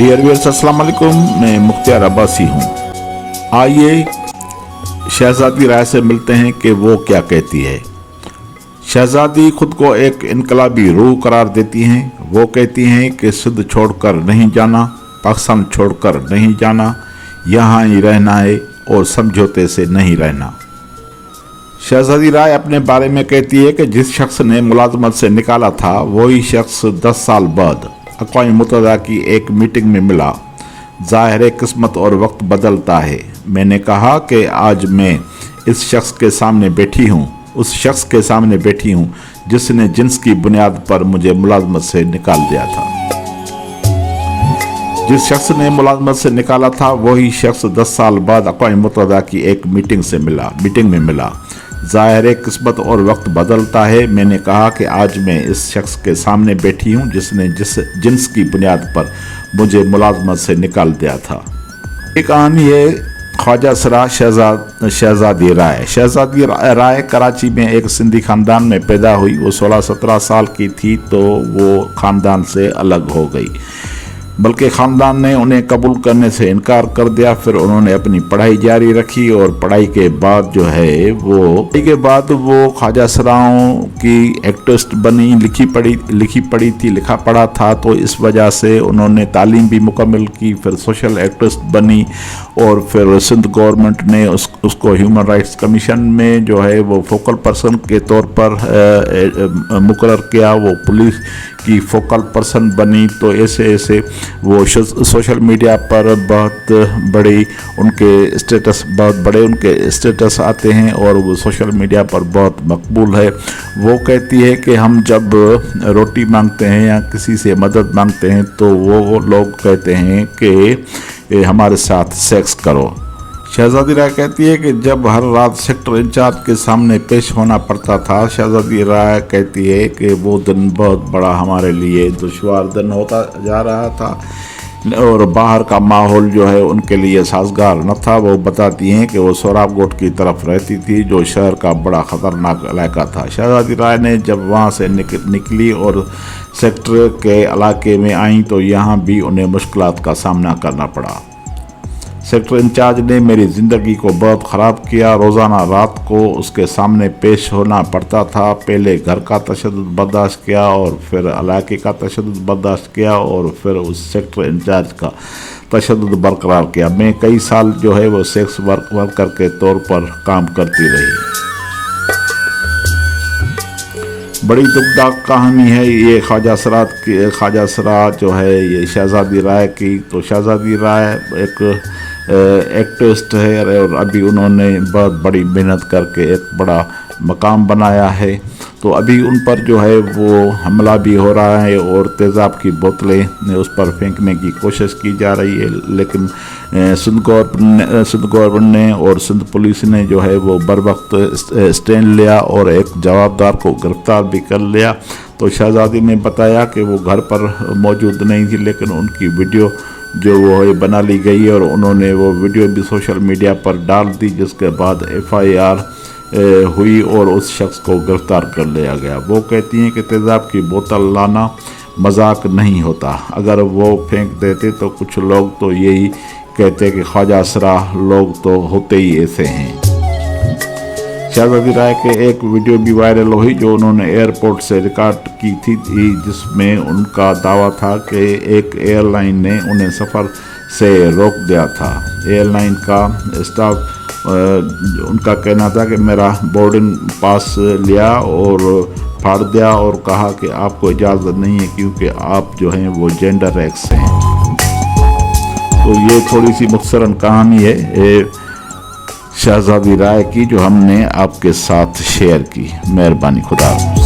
Dear viewers, अस्सलाम वालेकुम। मैं मुख्तियार अब्बासी हूँ। आइए शहजादी राय से मिलते हैं कि वो क्या कहती है। शहजादी खुद को एक इनकलाबी रूह करार देती हैं। वो कहती हैं कि सिंध छोड़कर नहीं जाना, पाकिस्तान छोड़कर नहीं जाना, यहाँ ही रहना है और समझौते से नहीं रहना। शहजादी राय अपने बारे में कहती है कि जिस शख्स ने मुलाजमत से निकाला था वही शख्स 10 साल बाद अक़वाम मुत्तहिदा की एक मीटिंग में मिला। ज़ाहिर है किस्मत और वक्त बदलता है। मैंने कहा कि आज मैं इस शख्स के सामने बैठी हूँ, उस शख्स के सामने बैठी हूँ जिसने जिन्स की बुनियाद पर मुझे मुलाजमत से निकाल दिया था। जिस शख्स ने मुलाजमत से निकाला था वही शख्स 10 साल बाद अक़वाम मुत्तहिदा की एक मीटिंग में मिला। ज़ाहिर है किस्मत और वक्त बदलता है। मैंने कहा कि आज मैं इस शख्स के सामने बैठी हूँ जिसने जिन्स की बुनियाद पर मुझे मुलाजमत से निकाल दिया था। एक कहानी है ख्वाजा सरा शहजादी राय। शहजादी राय कराची में एक सिंधी ख़ानदान में पैदा हुई। वो 16-17 साल की थी तो वो ख़ानदान से अलग हो गई, बल्कि ख़ानदान ने उन्हें कबूल करने से इनकार कर दिया। फिर उन्होंने अपनी पढ़ाई जारी रखी और पढ़ाई के बाद वो ख्वाजा सराओं की एक्टिविस्ट बनी। लिखा पढ़ा था, तो इस वजह से उन्होंने तालीम भी मुकम्मल की। फिर सोशल एक्टिविस्ट बनी और फिर सिंध गवर्नमेंट ने उसको ह्यूमन राइट्स कमीशन में वो फोकल पर्सन के तौर पर मुकर्रर किया। वो पुलिस की फोकल पर्सन बनी। तो ऐसे वो सोशल मीडिया पर बहुत बड़े उनके स्टेटस आते हैं और वो सोशल मीडिया पर बहुत मकबूल है। वो कहती है कि हम जब रोटी मांगते हैं या किसी से मदद मांगते हैं तो वो लोग कहते हैं कि हमारे साथ सेक्स करो। शहजादी राय कहती है कि जब हर रात सेक्टर इंचार्ज के सामने पेश होना पड़ता था, शहजादी राय कहती है कि वो दिन बहुत बड़ा हमारे लिए दुश्वार दिन होता जा रहा था और बाहर का माहौल उनके लिए साजगार न था। वो बताती हैं कि वो सोराब गोट की तरफ रहती थी जो शहर का बड़ा ख़तरनाक इलाका था। शहजादी राय ने जब वहाँ से निकली और सेक्टर के इलाके में आई तो यहाँ भी उन्हें मुश्किलात का सामना करना पड़ा। सेक्टर इंचार्ज ने मेरी ज़िंदगी को बहुत ख़राब किया। रोज़ाना रात को उसके सामने पेश होना पड़ता था। पहले घर का तशद्दुद बर्दाश्त किया और फिर इलाके का तशद्दुद बर्दाश्त किया और फिर उस सेक्टर इंचार्ज का तशद्दुद बरकरार किया। मैं कई साल वो सेक्स वर्कर के तौर पर काम करती रही। बड़ी दुखदायक कहानी है ये ख्वाजा सरा ये शहजादी राय की। तो शहजादी राय एक एक्टिविस्ट है और अभी उन्होंने बहुत बड़ी मेहनत करके एक बड़ा मकाम बनाया है। तो अभी उन पर वो हमला भी हो रहा है और तेज़ाब की बोतलें उस पर फेंकने की कोशिश की जा रही है। लेकिन सिंध गवर्नमेंट ने और सिंध पुलिस ने वो बर वक्त स्टैंड लिया और एक जवाबदार को गिरफ्तार भी कर लिया। तो शहजादी ने बताया कि वो घर पर मौजूद नहीं थी, लेकिन उनकी वीडियो वो बना ली गई और उन्होंने वो वीडियो भी सोशल मीडिया पर डाल दी, जिसके बाद FIR हुई और उस शख्स को गिरफ्तार कर लिया गया। वो कहती हैं कि तेज़ाब की बोतल लाना मजाक नहीं होता। अगर वो फेंक देते तो कुछ लोग तो यही कहते कि ख्वाजा सरा लोग तो होते ही ऐसे हैं। शहजादी राय के एक वीडियो भी वायरल हुई जो उन्होंने एयरपोर्ट से रिकॉर्ड की थी, जिसमें उनका दावा था कि एक एयरलाइन ने उन्हें सफ़र से रोक दिया था। एयरलाइन का स्टाफ उनका कहना था कि मेरा बोर्डिंग पास लिया और फाड़ दिया और कहा कि आपको इजाज़त नहीं है क्योंकि आप वो जेंडर एक्स हैं। तो ये थोड़ी सी मुख्तसरन कहानी है शहजादी राय की जो हमने आपके साथ शेयर की। मेहरबानी, खुदा हाफ़िज़।